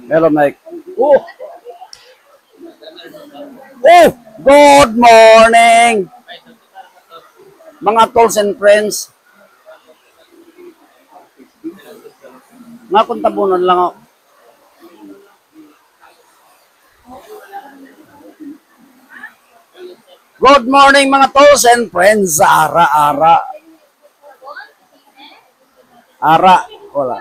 Hello, Mike. Oh, oh, good morning, mga tools and friends. Nga kung tabunan lang ako. Good morning, mga tools and friends. Ara. Wala.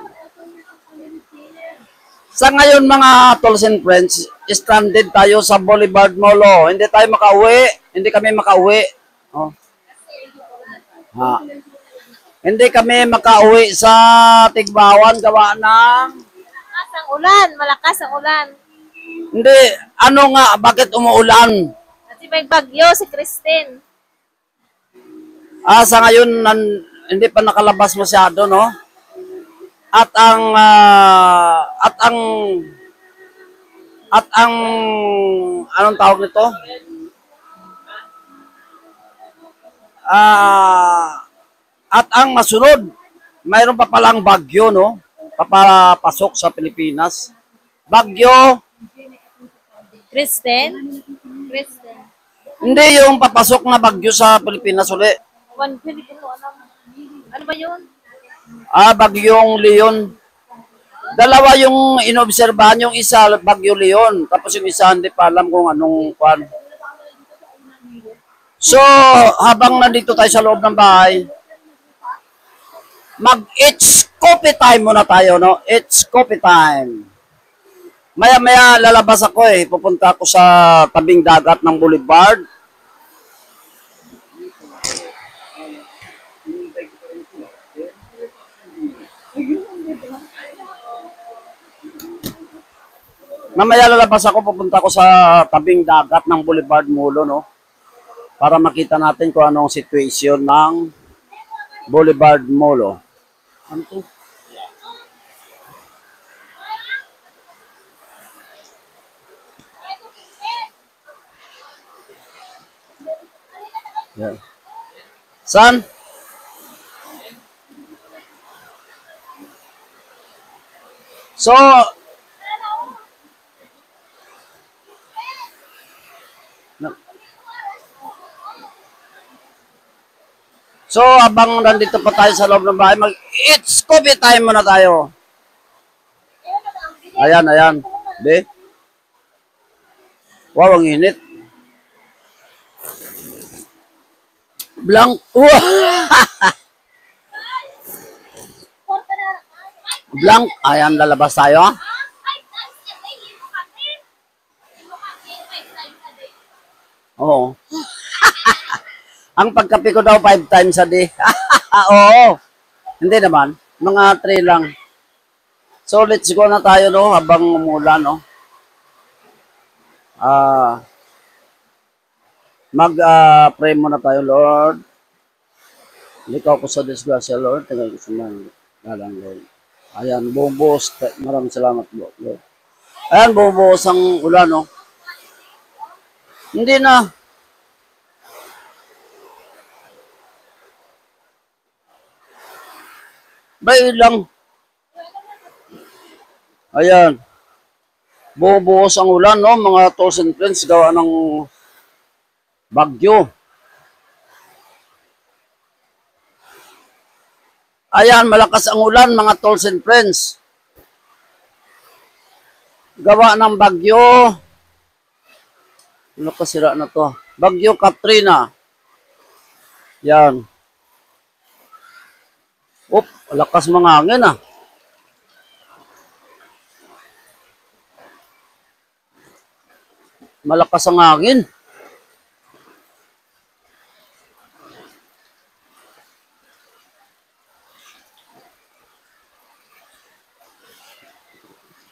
Sa ngayon, mga tools and friends, stranded tayo sa Boulevard Mall. Oh. Hindi tayo makauwi. Hindi kami makauwi. Oh. Ha. Hindi kami makauwi sa Tigbawan gawa ng... Malakas ang ulan. Hindi, ano nga, bakit umuulan? Kasi may bagyo si Christine. Sa ngayon, hindi pa nakalabas masyado, no? At ang anong tawag nito? At ang masunod, mayroon pa palang bagyo, no? Papapasok sa Pilipinas. Bagyo, Christine? hindi yung papasok na bagyo sa Pilipinas uli. Hindi ko alam. Ano ba yun? Bagyong Leon. Dalawa yung inobserbahan, yung isa Bagyo Leon, tapos yung isa hindi pa alam kung anong kwan. So, habang nandito tayo sa loob ng bahay, mag-it's coffee time muna tayo, no? It's coffee time. Maya-maya lalabas ako pupunta ako sa tabing dagat ng Boulevard. Mamaya lalabas ako, pupunta ko sa tabing dagat ng Boulevard Molo, no? Para makita natin kung anong situation ng Boulevard Molo. Ano to? Yeah. San? So, habang nandito pa tayo sa loob ng bahay, it's coffee time muna tayo. Ayan. Di? Wow, ang init. Blank. Blank. Ayan, lalabas tayo. Oo. Ang pagkape ko daw 5 times a day. Oo. Hindi naman. Mga 3 lang. So, let's go na tayo, no? Habang umulan, no? Mag-pray muna tayo, Lord. Likaw ko sa disgrasya, Lord. Tingnan ko sa mga dalang, Lord. Ayan, bumubuhos. Maraming salamat, Lord. Ayan, bumubuhos ang ulan, no? Hindi na. Bay lang. Ayan. Bubuhos ang ulan, no? Mga tools and friends, gawa ng bagyo. Ayan, malakas ang ulan, mga tools and friends. Gawa ng bagyo. Ano kasira na to? Bagyo Katrina. Yan. Lakas mga hangin, Malakas ang hangin.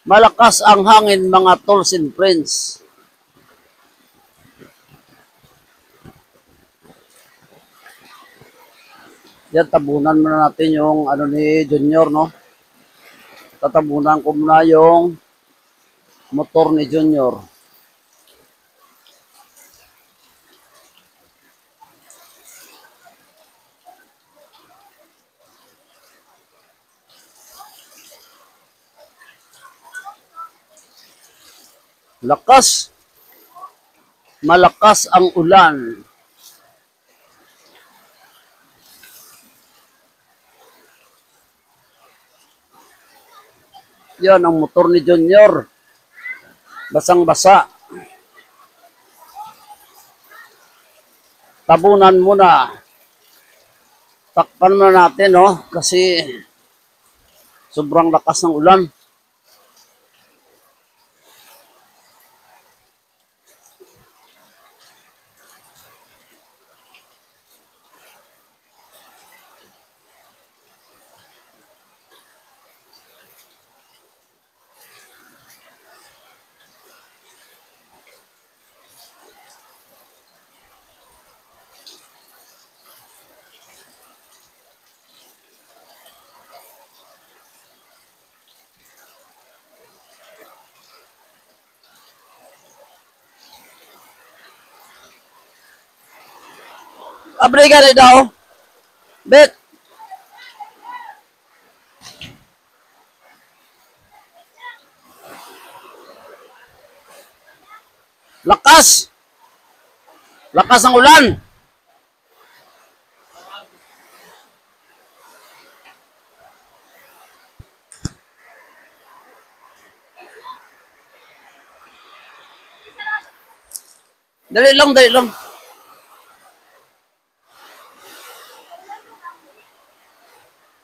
Malakas ang hangin, mga tools and friends. Yan, tabunan muna natin yung ano ni Junior, no? Tatabunan ko muna yung motor ni Junior. Lakas. Malakas ang ulan. Yan ang motor ni Junior. Basang-basa. Tabunan muna. Takpan na natin, no? Kasi sobrang lakas ng ulan. Abriga rin daw. Bet. Lakas. Lakas ng ulan. Dali lang, dali lang.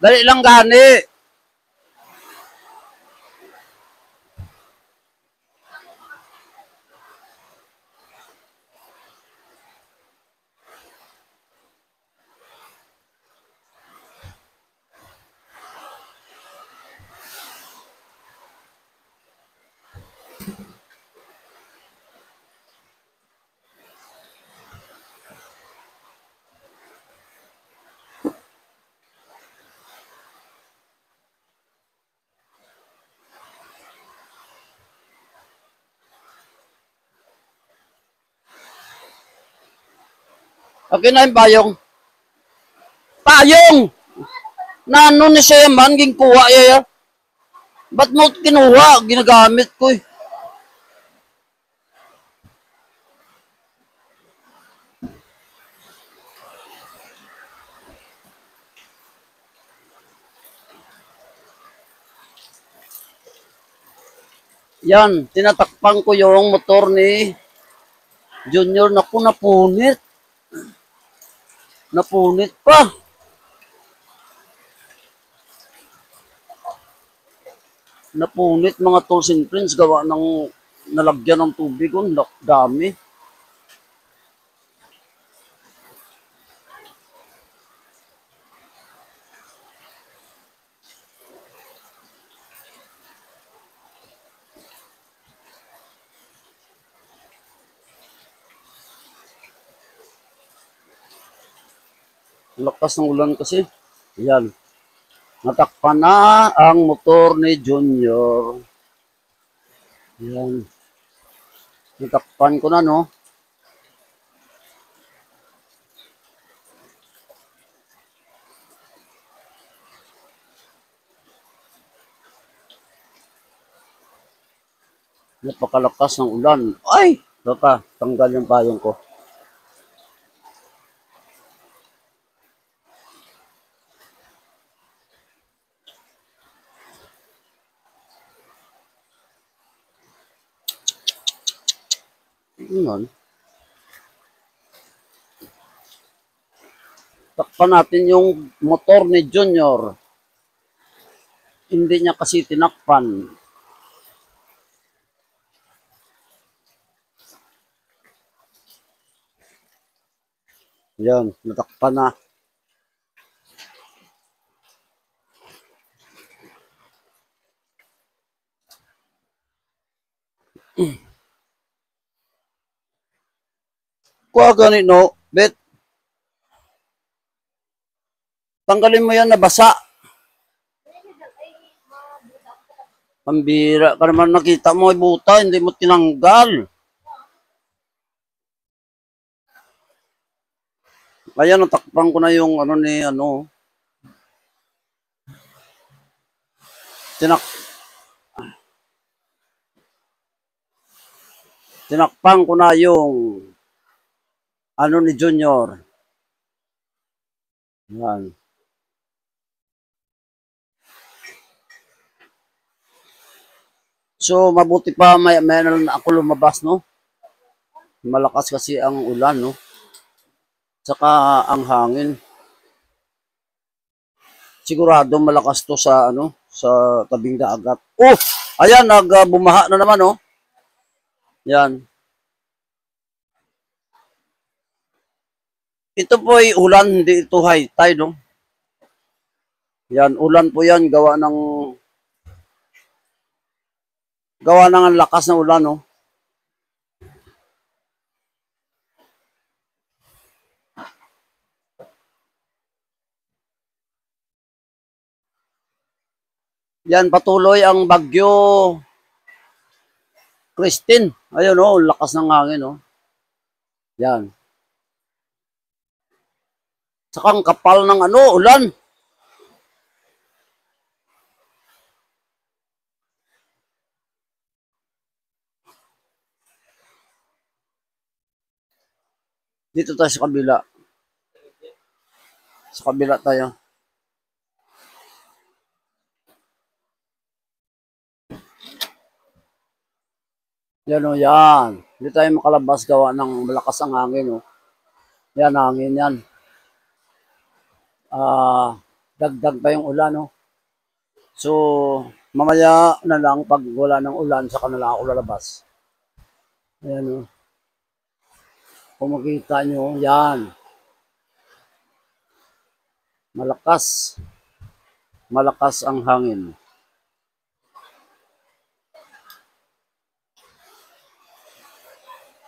Dali lang gani. Okay na yung payong. Payong! Na ano ni siya man, ginkuha ya. Ba't mo kinuha? Ginagamit ko eh. Yan, tinatakpan ko yung motor ni Junior. Naku, napunit. Napunit pa. Napunit mga tools and prints. Gawa ng nalagyan ng tubig. Ang dami. Lakas ng ulan kasi. Yan. Natakpan na ang motor ni Junior. Yan. Natakpan ko na, no? Napakalakas ng ulan. Ay! Baka, tanggal yung payong ko. Yun. Takpan natin yung motor ni Junior. Hindi niya kasi tinakpan. Yan, natakpan na. Kuha ganit, no? Bet, tanggalin mo yan na basa. Pambira ka naman, nakita mo ay buta, hindi mo tinanggal. Kaya natakpan ko na yung ano ni ano. Tinak Tinakpan ko na yung ano ni Junior. Yan. So, mabuti pa may na lang ako lumabas, no? Malakas kasi ang ulan, no? Saka ang hangin. Sigurado malakas to sa ano, sa tabing dagat. Oh, ayan nagbumaha na naman, oh. Yan. Ito po ay ulan, hindi ito high tide, no? Yan, ulan po yan, gawa ng ang lakas ng ulan, no? Yan, patuloy ang bagyo Christine. Ayun, oh, lakas ng hangin, oh. Yan. Saka ang kapal ng ano, ulan. Dito tayo sa kabila. Sa kabila tayo. Yan, oh, yan. Hindi tayo makalabas gawa ng malakas ang hangin, oh. Yan, hangin yan. Dagdag pa yung ulan, no? So, mamaya na lang pag wala ng ulan, saka na lang ako lalabas. Ayan, no? Kung makita nyo, yan. Malakas. Malakas ang hangin.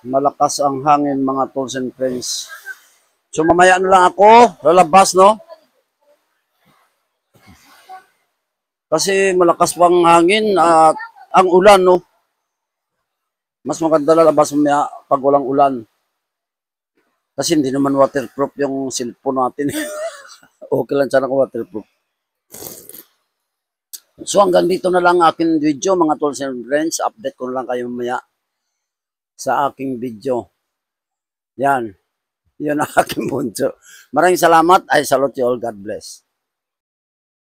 Malakas ang hangin, mga tools and friends. So, mamaya na lang ako lalabas, no? Kasi malakas pang hangin at ang ulan, no? Mas maganda lalabas mamaya pag walang ulan. Kasi hindi naman waterproof yung cellphone natin. Okay lang sana kung waterproof. So hanggang dito na lang aking video, mga tools and friends. Update ko na lang kayo mamaya sa aking video. Yan. Yun ang aking bunso. Maraming salamat. I salute you all. God bless.